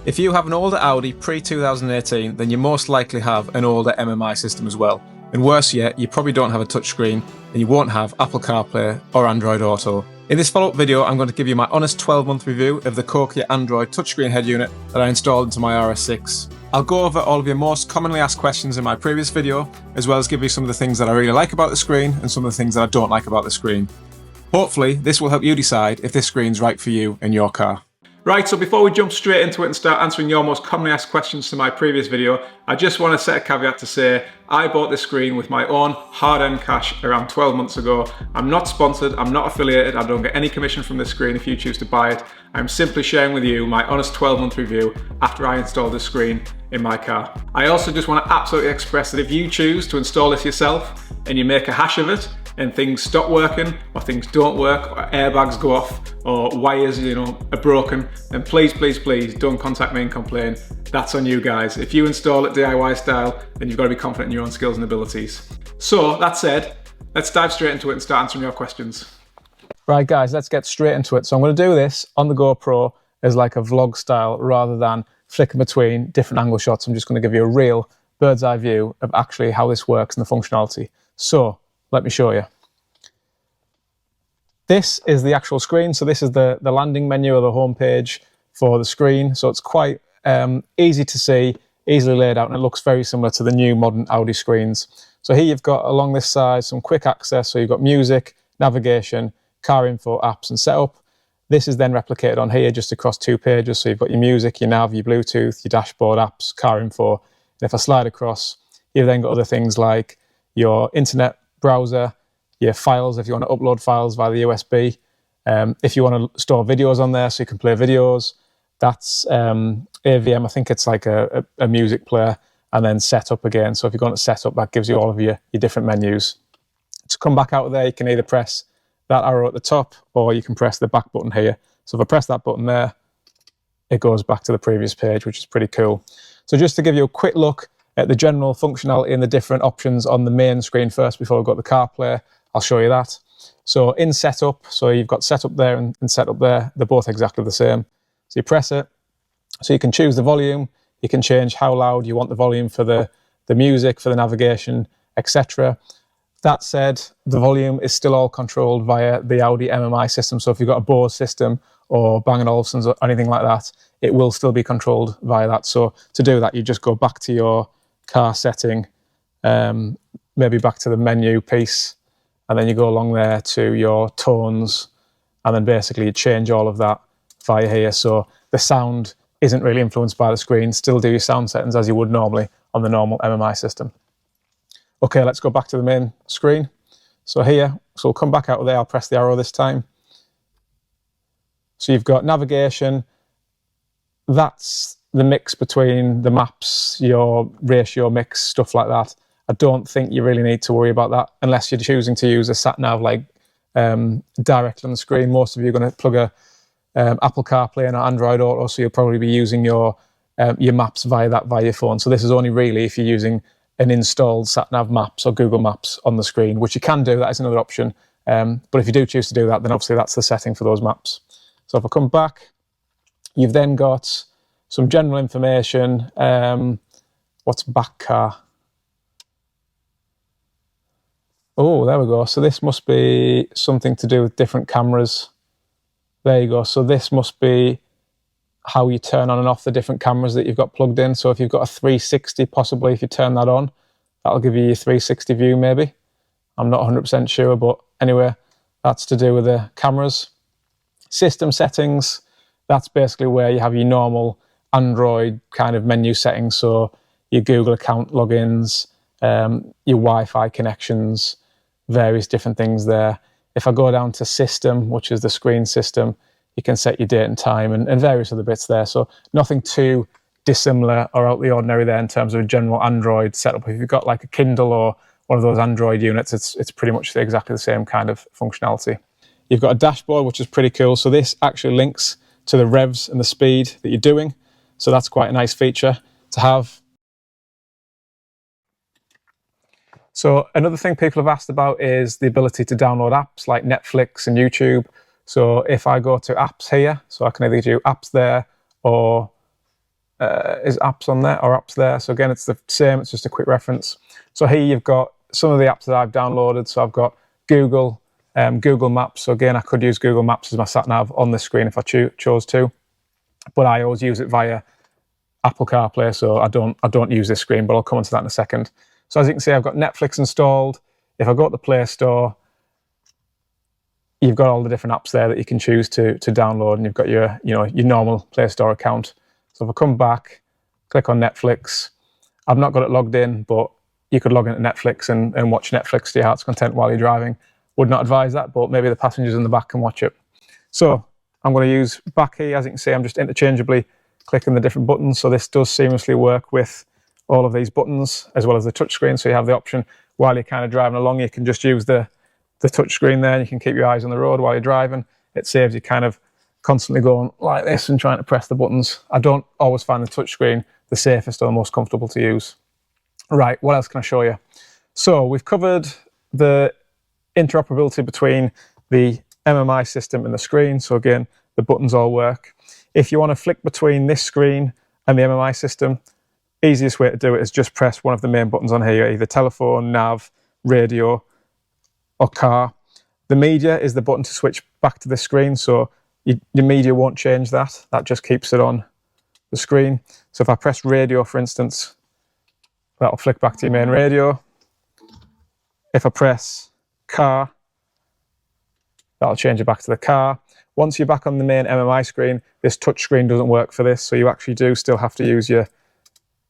If you have an older Audi pre-2018, then you most likely have an older MMI system as well. And worse yet, you probably don't have a touchscreen and you won't have Apple CarPlay or Android Auto. In this follow-up video, I'm going to give you my honest 12-month review of the Cokia Android Touch Screen head unit that I installed into my RS6. I'll go over all of your most commonly asked questions in my previous video, as well as give you some of the things that I really like about the screen and some of the things that I don't like about the screen. Hopefully, this will help you decide if this screen's right for you and your car. Right, so before we jump straight into it and start answering your most commonly asked questions to my previous video, I just want to set a caveat to say I bought this screen with my own hard-earned cash around 12 months ago. I'm not sponsored, I'm not affiliated, I don't get any commission from this screen if you choose to buy it. I'm simply sharing with you my honest 12-month review after I installed this screen in my car. I also just want to absolutely express that if you choose to install this yourself and you make a hash of it, and things stop working, or things don't work, or airbags go off, or wires, are broken, then please, please, please don't contact me and complain. That's on you guys. If you install it DIY style, then you've got to be confident in your own skills and abilities. So, that said, let's dive straight into it and start answering your questions. Right guys, let's get straight into it. So I'm going to do this on the GoPro as like a vlog style, rather than flicking between different angle shots. I'm just going to give you a real bird's eye view of actually how this works and the functionality. So, let me show you. This is the actual screen. So this is the landing menu or the home page for the screen. So it's quite easy to see, easily laid out, and it looks very similar to the new modern Audi screens. So here you've got along this side some quick access. So you've got music, navigation, car info, apps and setup. This is then replicated on here just across two pages. So you've got your music, your nav, your Bluetooth, your dashboard, apps, car info. And if I slide across, you've then got other things like your internet browser, your files if you want to upload files via the USB, if you want to store videos on there so you can play videos, that's AVM, I think it's like a music player, and then setup again. So if you're going to setup, that gives you all of your different menus. To come back out of there, you can either press that arrow at the top or you can press the back button here. So if I press that button there, it goes back to the previous page, which is pretty cool. So just to give you a quick look at the general functionality and the different options on the main screen first before we've got the CarPlay, I'll show you that. So in setup, so you've got setup there and setup there, they're both exactly the same. So you press it, so you can choose the volume, you can change how loud you want the volume for the music, for the navigation, etc. That said, the volume is still all controlled via the Audi MMI system. So if you've got a Bose system or Bang & Olufsen's or anything like that, it will still be controlled via that. So to do that, you just go back to your car setting, maybe back to the menu piece, and then you go along there to your tones, and then basically you change all of that via here. So the sound isn't really influenced by the screen. Still do your sound settings as you would normally on the normal MMI system. Okay, let's go back to the main screen. So here, so we'll come back out of there. I'll press the arrow this time. So you've got navigation. That's the mix between the maps, your ratio mix, stuff like that. I don't think you really need to worry about that unless you're choosing to use a sat-nav like directly on the screen. Most of you are going to plug a Apple CarPlay and Android Auto, so you'll probably be using your maps via your phone. So this is only really if you're using an installed sat-nav maps or Google Maps on the screen, which you can do. That is another option. But if you do choose to do that, then obviously that's the setting for those maps. So if I come back, you've then got some general information. What's back car? Oh, there we go. So this must be something to do with different cameras. There you go. So this must be how you turn on and off the different cameras that you've got plugged in. So if you've got a 360, possibly if you turn that on, that'll give you your 360 view maybe. I'm not 100% sure, but anyway, that's to do with the cameras. System settings, that's basically where you have your normal Android kind of menu settings. So your Google account logins, your Wi-Fi connections, various different things there. If I go down to system, which is the screen system, you can set your date and time and various other bits there. So nothing too dissimilar or out of the ordinary there in terms of a general Android setup. If you've got like a Kindle or one of those Android units, it's pretty much exactly the same kind of functionality. You've got a dashboard, which is pretty cool. So this actually links to the revs and the speed that you're doing. So that's quite a nice feature to have. So another thing people have asked about is the ability to download apps like Netflix and YouTube. So if I go to apps here, so I can either do apps there or is apps on there, or apps there. So again, it's the same, it's just a quick reference. So here you've got some of the apps that I've downloaded. So I've got Google, Google Maps. So again, I could use Google Maps as my sat nav on the screen if I chose to, but I always use it via Apple CarPlay, so I don't use this screen, but I'll come on to that in a second. So as you can see, I've got Netflix installed. If I go to the Play Store, you've got all the different apps there that you can choose to download, and you've got your normal Play Store account. So if I come back, click on Netflix, I've not got it logged in, but you could log into Netflix and watch Netflix to your heart's content while you're driving. Would not advise that, but maybe the passengers in the back can watch it. So I'm going to use back here. As you can see, I'm just interchangeably clicking the different buttons. So this does seamlessly work with all of these buttons as well as the touchscreen. So you have the option while you're kind of driving along, you can just use the touchscreen there, and you can keep your eyes on the road while you're driving. It saves you kind of constantly going like this and trying to press the buttons. I don't always find the touchscreen the safest or the most comfortable to use. Right, what else can I show you? So we've covered the interoperability between the MMI system and the screen. So again, the buttons all work. If you want to flick between this screen and the MMI system, easiest way to do it is just press one of the main buttons on here, either telephone, nav, radio, or car. The media is the button to switch back to the screen, so your media won't change that. That just keeps it on the screen. So if I press radio, for instance, that'll flick back to your main radio. If I press car, that'll change it back to the car. Once you're back on the main MMI screen, this touch screen doesn't work for this, so you actually do still have to use your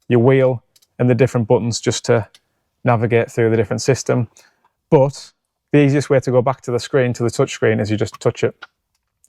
wheel and the different buttons just to navigate through the different system. But the easiest way to go back to the screen, to the touch screen, is you just touch it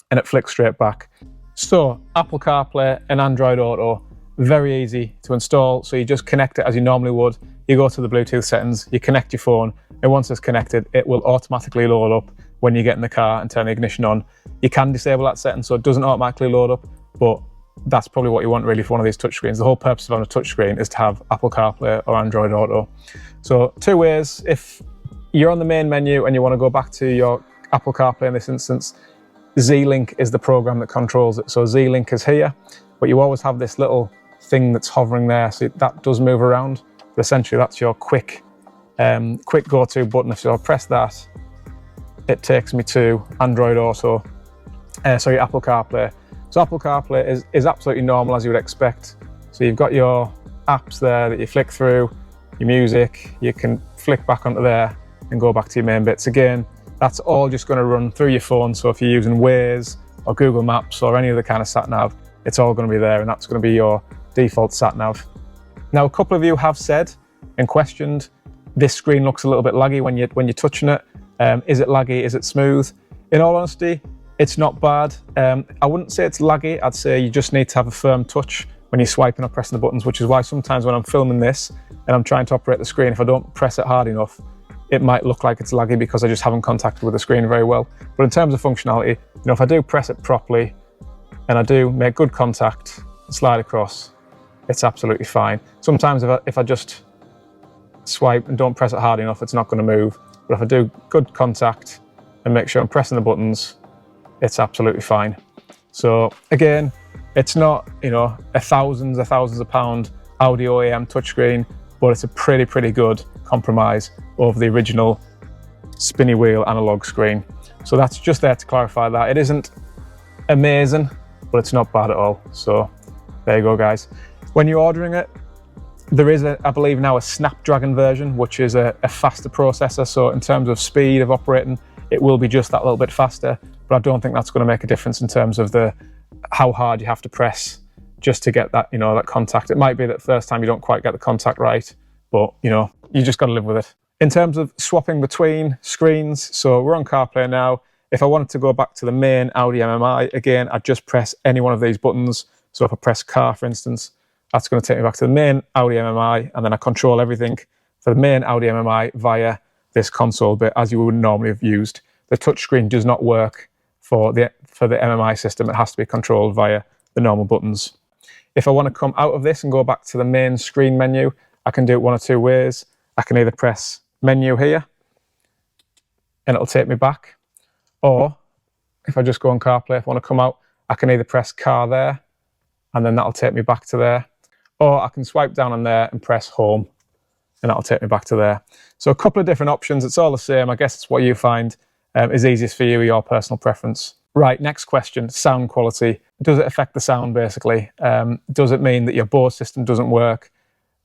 and it flicks straight back. So Apple CarPlay and Android Auto, very easy to install. So you just connect it as you normally would. You go to the Bluetooth settings, you connect your phone, and once it's connected, it will automatically load up when you get in the car and turn the ignition on. You can disable that setting so it doesn't automatically load up, but that's probably what you want really for one of these touchscreens. The whole purpose of on a touchscreen is to have Apple CarPlay or Android Auto. So two ways. If you're on the main menu and you want to go back to your Apple CarPlay in this instance, Z-Link is the program that controls it. So Z-Link is here, but you always have this little thing that's hovering there, so that does move around. But essentially that's your quick go-to button. If I press that, it takes me to Android Auto, sorry, Apple CarPlay. So Apple CarPlay is absolutely normal, as you would expect. So you've got your apps there that you flick through, your music, you can flick back onto there and go back to your main bits. Again, that's all just going to run through your phone. So if you're using Waze or Google Maps or any other kind of sat nav, it's all going to be there, and that's going to be your default sat nav. Now, a couple of you have said and questioned, this screen looks a little bit laggy when you're touching it. Is it laggy? Is it smooth? In all honesty, it's not bad. I wouldn't say it's laggy. I'd say you just need to have a firm touch when you're swiping or pressing the buttons, which is why sometimes when I'm filming this and I'm trying to operate the screen, if I don't press it hard enough, it might look like it's laggy because I just haven't contacted with the screen very well. But in terms of functionality, if I do press it properly and I do make good contact and slide across, it's absolutely fine. Sometimes if I just swipe and don't press it hard enough, it's not going to move. But if I do good contact and make sure I'm pressing the buttons, it's absolutely fine. So again, it's not, a thousands of pound Audi OEM touchscreen, but it's a pretty good compromise over the original spinny wheel analog screen. So that's just there to clarify that. It isn't amazing, but it's not bad at all. So there you go, guys. When you're ordering it, there is, I believe now, a Snapdragon version, which is a faster processor. So in terms of speed of operating, it will be just that little bit faster, but I don't think that's going to make a difference in terms of how hard you have to press just to get that, that contact. It might be that first time you don't quite get the contact right, but you just got to live with it. In terms of swapping between screens, so we're on CarPlay now. If I wanted to go back to the main Audi MMI, again, I'd just press any one of these buttons. So if I press car, for instance, that's going to take me back to the main Audi MMI, and then I control everything for the main Audi MMI via this console bit, as you would normally have used. The touchscreen does not work for the MMI system. It has to be controlled via the normal buttons. If I want to come out of this and go back to the main screen menu, I can do it one of two ways. I can either press menu here, and it'll take me back. Or if I just go on CarPlay, if I want to come out, I can either press car there, and then that'll take me back to there. or I can swipe down on there and press home, and that'll take me back to there. So a couple of different options. It's all the same. I guess it's what you find is easiest for you, your personal preference. Right, next question, sound quality. Does it affect the sound, basically? Does it mean that your Bose system doesn't work?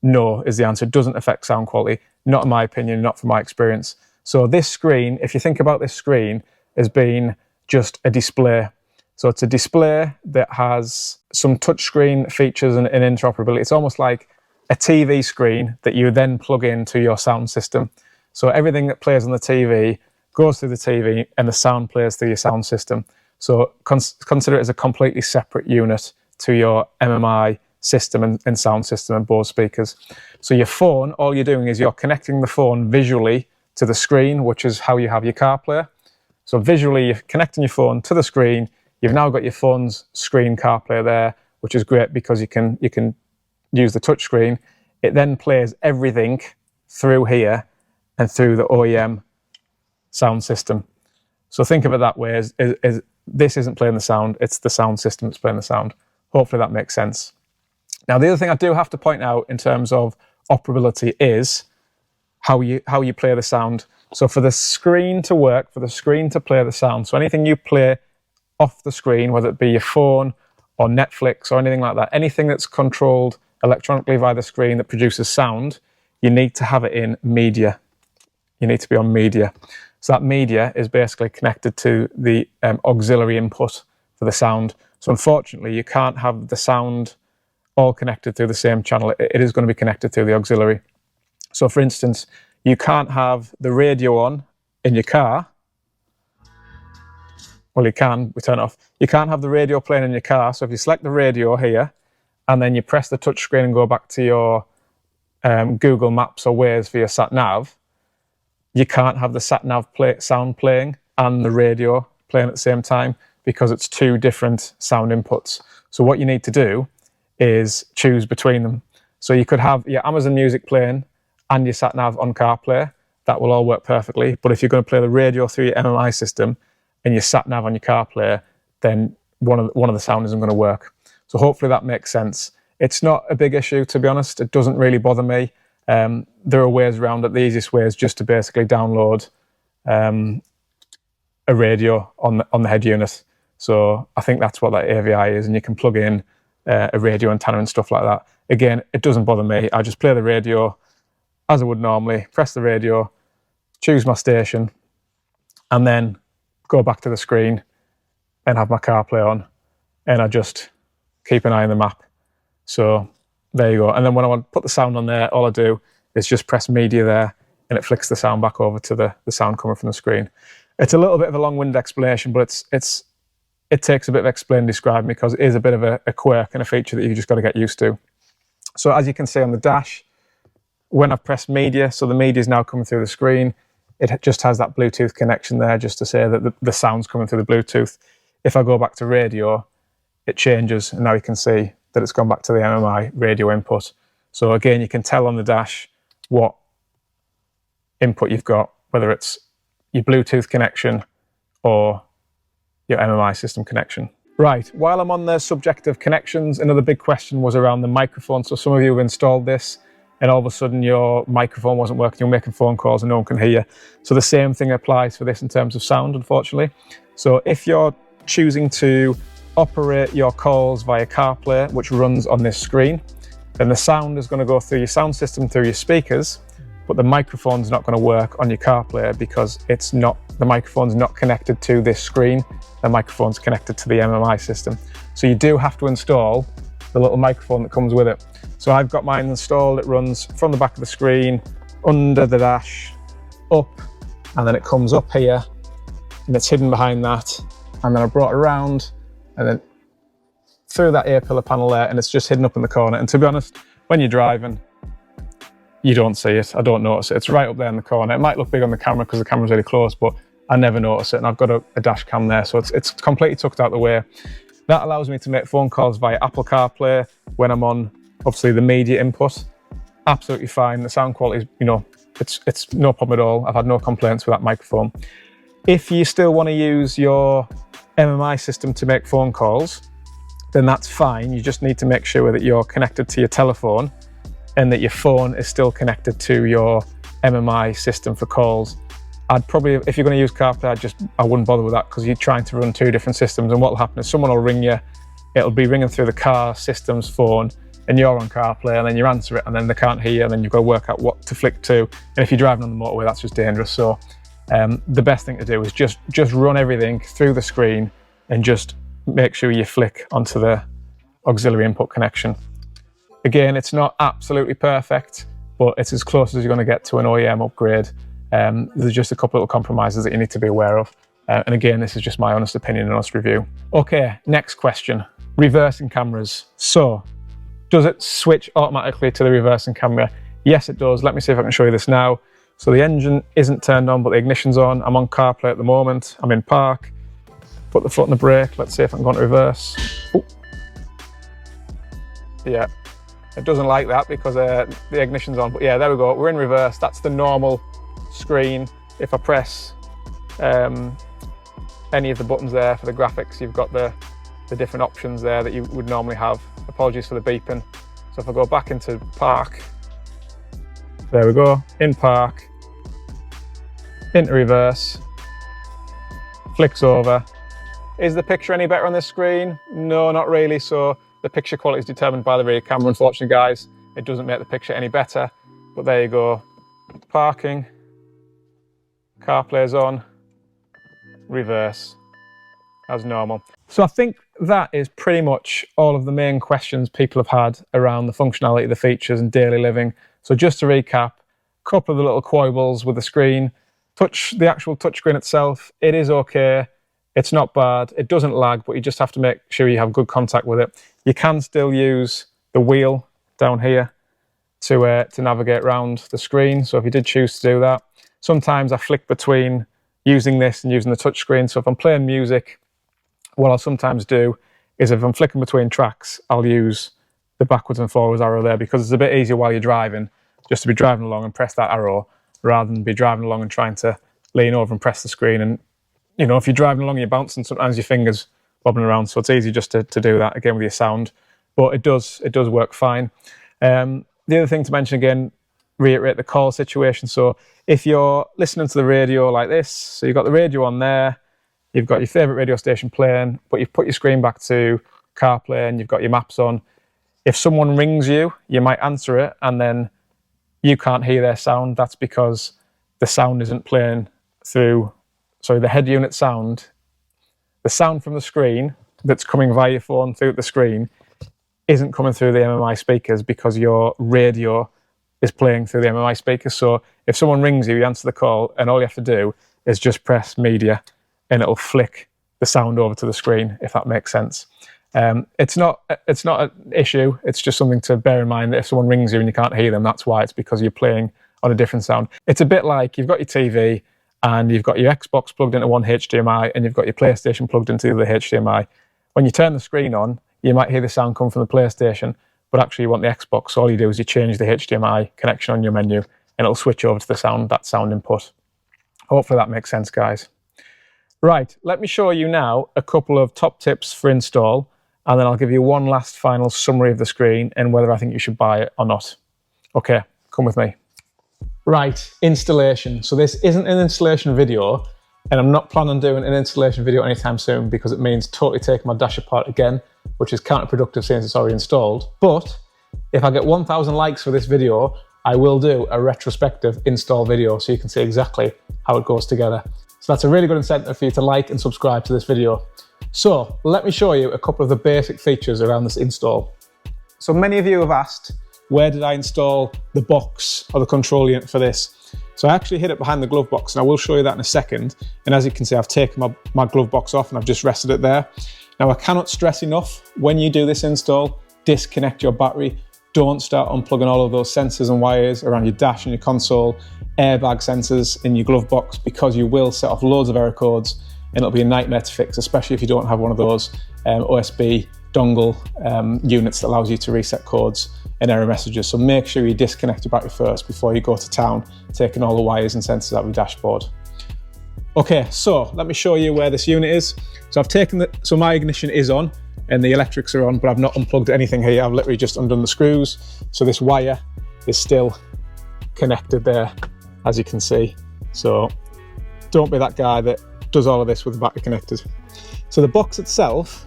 No, is the answer. It doesn't affect sound quality. Not in my opinion, not from my experience. So this screen, if you think about this screen as being just a display. So it's a display that has some touchscreen features and interoperability. It's almost like a TV screen that you then plug into your sound system. So everything that plays on the TV goes through the TV and the sound plays through your sound system. So consider it as a completely separate unit to your MMI system and sound system and Bose speakers. So your phone, all you're doing is you're connecting the phone visually to the screen, which is how you have your CarPlay. So visually, you're connecting your phone to the screen. You've now got your phone's screen CarPlay there, which is great because you can use the touch screen. It then plays everything through here and through the OEM sound system. So think of it that way, as this isn't playing the sound, it's the sound system that's playing the sound. Hopefully that makes sense. Now, the other thing I do have to point out in terms of operability is how you play the sound. So for the screen to work, for the screen to play the sound, so anything you play off the screen, whether it be your phone or Netflix or anything like that, anything that's controlled electronically via the screen that produces sound, you need to have it in media. You need to be on media. So that media is basically connected to the auxiliary input for the sound. So unfortunately, you can't have the sound all connected through the same channel. It is going to be connected through the auxiliary. So for instance, you can't have the radio on in your car. Well, you can, we turn it off. You can't have the radio playing in your car. So if you select the radio here, and then you press the touch screen and go back to your Google Maps or Waze for your sat nav, you can't have the sat nav sound playing and the radio playing at the same time because it's two different sound inputs. So what you need to do is choose between them. So you could have your Amazon Music playing and your sat nav on CarPlay. That will all work perfectly. But if you're going to play the radio through your MMI system and your sat nav on your CarPlay, then one of the sound isn't going to work. So hopefully that makes sense. It's not a big issue, to be honest. It doesn't really bother me. There are ways around it. The easiest way is just to basically download a radio on the head unit. So I think that's what that AVI is, and you can plug in a radio antenna and stuff like that. Again, it doesn't bother me. I just play the radio as I would normally, press the radio, choose my station, and then go back to the screen and have my CarPlay on, and I just keep an eye on the map. So there you go. And then when I want to put the sound on there, all I do is just press media there, and it flicks the sound back over to the sound coming from the screen. It's a little bit of a long-winded explanation, but it takes a bit of explaining, describing, because it is a bit of a quirk and a feature that you've just got to get used to. So as you can see on the dash, when I've pressed media, so the media is now coming through the screen, it just has that Bluetooth connection there just to say that the sound's coming through the Bluetooth. If I go back to radio, it changes, and now you can see that it's gone back to the MMI radio input. So again, you can tell on the dash what input you've got, whether it's your Bluetooth connection or your MMI system connection. Right, while I'm on the subject of connections, another big question was around the microphone. So some of you have installed this and all of a sudden your microphone wasn't working, you're making phone calls and no one can hear you. So the same thing applies for this in terms of sound, unfortunately. So if you're choosing to operate your calls via CarPlay, which runs on this screen, then the sound is going to go through your sound system, through your speakers, but the microphone's not going to work on your CarPlay because the microphone's not connected to this screen. The microphone's connected to the MMI system. So you do have to install the little microphone that comes with it. So I've got mine installed. It runs from the back of the screen, under the dash, up, and then it comes up here, and it's hidden behind that. And then I brought it around, and then through that A-pillar panel there, and it's just hidden up in the corner. And to be honest, when you're driving, you don't see it. I don't notice it. It's right up there in the corner. It might look big on the camera because the camera's really close, but I never notice it. And I've got a dash cam there, so it's completely tucked out the way. That allows me to make phone calls via Apple CarPlay when I'm on, obviously, the media input. Absolutely fine. The sound quality is, it's no problem at all. I've had no complaints with that microphone. If you still want to use your MMI system to make phone calls, then that's fine. You just need to make sure that you're connected to your telephone and that your phone is still connected to your MMI system for calls. I'd probably, if you're going to use CarPlay, I wouldn't bother with that, because you're trying to run two different systems, and what will happen is someone will ring you, it'll be ringing through the car system's phone, and you're on CarPlay, and then you answer it, and then they can't hear you, and then you've got to work out what to flick to. And if you're driving on the motorway, that's just dangerous. So the best thing to do is just run everything through the screen and just make sure you flick onto the auxiliary input connection. Again, it's not absolutely perfect, but it's as close as you're going to get to an OEM upgrade. There's just a couple of little compromises that you need to be aware of. And again, this is just my honest opinion and honest review. Okay, next question. Reversing cameras. So, does it switch automatically to the reversing camera? Yes, it does. Let me see if I can show you this now. So the engine isn't turned on, but the ignition's on. I'm on CarPlay at the moment. I'm in park. Put the foot on the brake. Let's see if I can go into reverse. Ooh. Yeah, it doesn't like that because the ignition's on. But yeah, there we go. We're in reverse. That's the normal screen. If I press any of the buttons there for the graphics, you've got the different options there that you would normally have. Apologies for the beeping. So if I go back into park, there we go, in park, into reverse, flicks over. Is the picture any better on this screen? No, not really. So the picture quality is determined by the rear camera, unfortunately, guys. It doesn't make the picture any better, but there you go. Parking, CarPlay's on, reverse, as normal. So I think that is pretty much all of the main questions people have had around the functionality, the features and daily living. So just to recap, a couple of the little quibbles with the screen. The actual touchscreen itself, it is okay. It's not bad. It doesn't lag, but you just have to make sure you have good contact with it. You can still use the wheel down here to navigate around the screen. So if you did choose to do that, sometimes I flick between using this and using the touchscreen. So if I'm playing music, what I'll sometimes do is if I'm flicking between tracks, I'll use the backwards and forwards arrow there, because it's a bit easier while you're driving just to be driving along and press that arrow rather than be driving along and trying to lean over and press the screen. And you know, if you're driving along, you're bouncing, sometimes your fingers bobbing around, so it's easy just to do that again with your sound. But it does work fine. The other thing to mention again, reiterate the call situation. So if you're listening to the radio like this, so you've got the radio on there, you've got your favourite radio station playing, but you've put your screen back to CarPlay and you've got your maps on. If someone rings you, you might answer it and then you can't hear their sound. That's because the sound isn't playing through, sorry, the head unit sound, the sound from the screen that's coming via your phone through the screen isn't coming through the MMI speakers because your radio is playing through the MMI speakers. So if someone rings you, you answer the call and all you have to do is just press media and it'll flick the sound over to the screen, if that makes sense. It's not an issue. It's just something to bear in mind that if someone rings you and you can't hear them, that's why. It's because you're playing on a different sound. It's a bit like you've got your TV and you've got your Xbox plugged into one HDMI and you've got your PlayStation plugged into the other HDMI. When you turn the screen on, you might hear the sound come from the PlayStation, but actually you want the Xbox. So all you do is you change the HDMI connection on your menu and it'll switch over to that sound input. Hopefully that makes sense, guys. Right, let me show you now a couple of top tips for install, and then I'll give you one last final summary of the screen and whether I think you should buy it or not. Okay, come with me. Right, installation. So this isn't an installation video, and I'm not planning on doing an installation video anytime soon because it means totally taking my dash apart again, which is counterproductive since it's already installed. But if I get 1,000 likes for this video, I will do a retrospective install video so you can see exactly how it goes together. So that's a really good incentive for you to like and subscribe to this video. So let me show you a couple of the basic features around this install. So many of you have asked, where did I install the box or the control unit for this? So I actually hid it behind the glove box, and I will show you that in a second. And as you can see, I've taken my glove box off and I've just rested it there. Now I cannot stress enough, when you do this install, disconnect your battery. Don't start unplugging all of those sensors and wires around your dash and your console, airbag sensors in your glove box, because you will set off loads of error codes and it'll be a nightmare to fix, especially if you don't have one of those OSB dongle units that allows you to reset codes and error messages. So make sure you disconnect your battery first before you go to town, taking all the wires and sensors out of your dashboard. Okay, so let me show you where this unit is. So I've taken so my ignition is on and the electrics are on, but I've not unplugged anything here. I've literally just undone the screws. So this wire is still connected there, as you can see. So don't be that guy that does all of this with the battery connected. So the box itself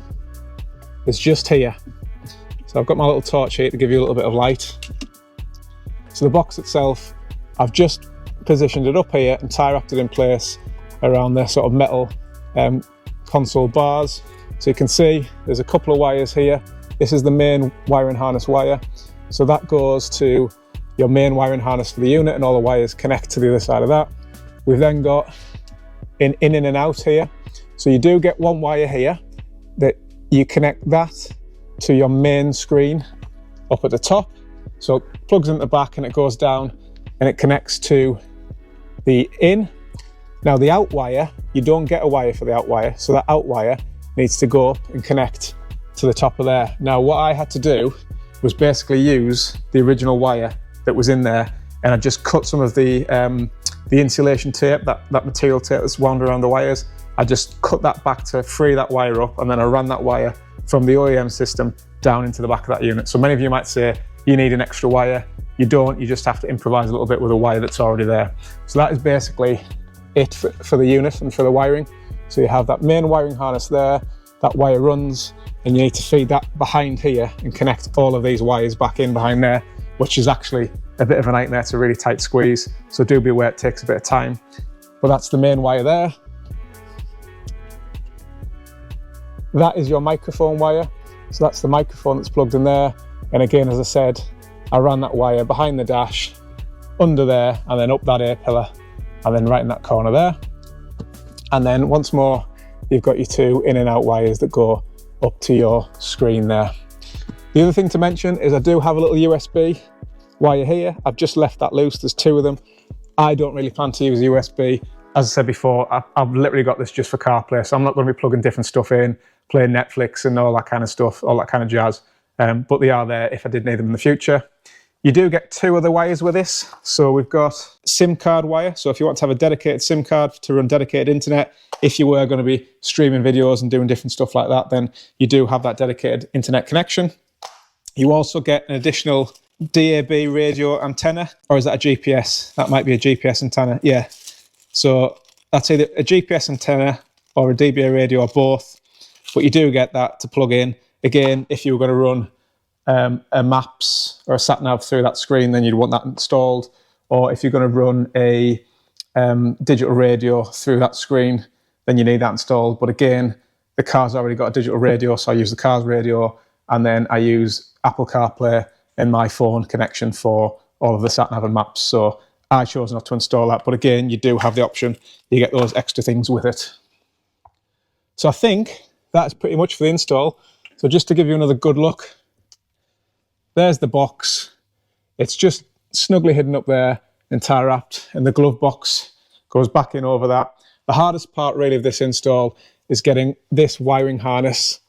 is just here. So I've got my little torch here to give you a little bit of light. So the box itself, I've just positioned it up here and tie wrapped it in place around the sort of metal console bars. So you can see there's a couple of wires here. This is the main wiring harness wire. So that goes to your main wiring harness for the unit, and all the wires connect to the other side of that. We've then got in and out here. So you do get one wire here that you connect that to your main screen up at the top. So it plugs into the back and it goes down and it connects to the in. Now the out wire, you don't get a wire for the out wire. So that out wire needs to go up and connect to the top of there. Now what I had to do was basically use the original wire that was in there, and I just cut some of the insulation tape, that material tape that's wound around the wires. I just cut that back to free that wire up, and then I ran that wire from the OEM system down into the back of that unit. So many of you might say you need an extra wire. You don't, you just have to improvise a little bit with a wire that's already there. So that is basically it for the unit and for the wiring. So you have that main wiring harness there, that wire runs, and you need to feed that behind here and connect all of these wires back in behind there, which is actually a bit of a nightmare. It's a really tight squeeze. So do be aware it takes a bit of time, but that's the main wire there. That is your microphone wire. So that's the microphone that's plugged in there. And again, as I said, I ran that wire behind the dash, under there, and then up that A-pillar, and then right in that corner there. And then once more, you've got your two in and out wires that go up to your screen there. The other thing to mention is I do have a little USB wire here. I've just left that loose. There's two of them. I don't really plan to use USB. As I said before, I've literally got this just for CarPlay, so I'm not going to be plugging different stuff in, playing Netflix and all that kind of stuff, all that kind of jazz. But they are there if I did need them in the future. You do get two other wires with this. So we've got SIM card wire. So if you want to have a dedicated SIM card to run dedicated internet, if you were going to be streaming videos and doing different stuff like that, then you do have that dedicated internet connection. You also get an additional DAB radio antenna, or is that a GPS? That might be a GPS antenna, yeah. So that's either a GPS antenna or a DBA radio or both, but you do get that to plug in. Again, if you were going to run a maps or a sat nav through that screen, then you'd want that installed. Or if you're going to run a digital radio through that screen, then you need that installed. But again, the car's already got a digital radio, so I use the car's radio, and then I use Apple CarPlay and my phone connection for all of the sat nav and maps. So I chose not to install that, but again, you do have the option. You get those extra things with it. So I think that's pretty much for the install. So just to give you another good look, there's the box. It's just snugly hidden up there and tie wrapped, and the glove box goes back in over that. The hardest part really of this install is getting this wiring harness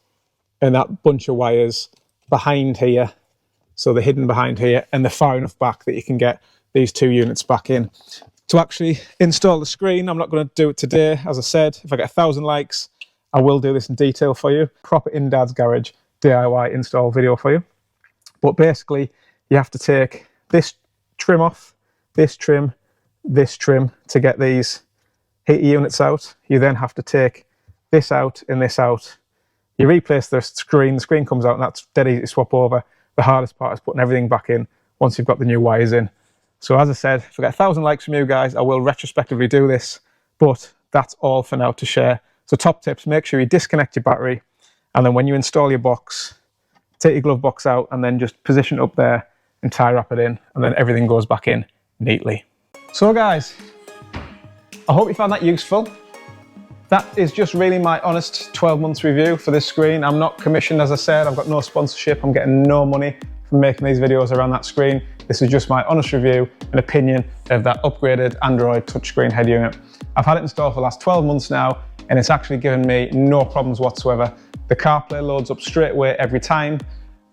and that bunch of wires behind here. So they're hidden behind here, and they're far enough back that you can get these two units back in. To actually install the screen, I'm not going to do it today. As I said, if I get 1,000 likes, I will do this in detail for you. Proper in Dad's Garage DIY install video for you. But basically, you have to take this trim off, this trim to get these heater units out. You then have to take this out and this out. You replace the screen comes out, and that's dead easy to swap over. The hardest part is putting everything back in once you've got the new wires in. So as I said, if I get 1,000 likes from you guys, I will retrospectively do this, but that's all for now to share. So top tips, make sure you disconnect your battery, and then when you install your box, take your glove box out and then just position it up there and tie wrap it in, and then everything goes back in neatly. So guys, I hope you found that useful. That is just really my honest 12 months review for this screen. I'm not commissioned, as I said, I've got no sponsorship, I'm getting no money from making these videos around that screen. This is just my honest review and opinion of that upgraded Android touchscreen head unit. I've had it installed for the last 12 months now, and it's actually given me no problems whatsoever. The CarPlay loads up straight away every time.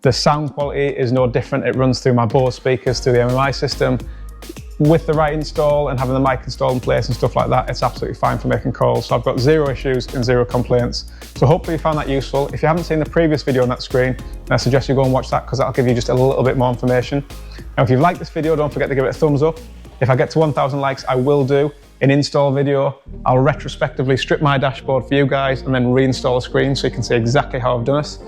The sound quality is no different. It runs through my Bose speakers, through the MMI system. with the right install and having the mic installed in place and stuff like that, it's absolutely fine for making calls. So I've got 0 issues and 0 complaints. So hopefully you found that useful. If you haven't seen the previous video on that screen, then I suggest you go and watch that, because that'll give you just a little bit more information. Now, if you've liked this video, don't forget to give it a thumbs up. If I get to 1,000 likes, I will do an install video. I'll retrospectively strip my dashboard for you guys and then reinstall the screen so you can see exactly how I've done it.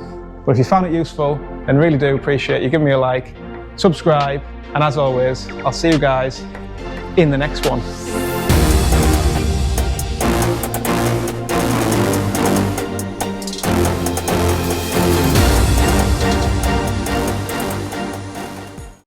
But if you found it useful, then really do appreciate you giving me a like, subscribe, and as always, I'll see you guys in the next one.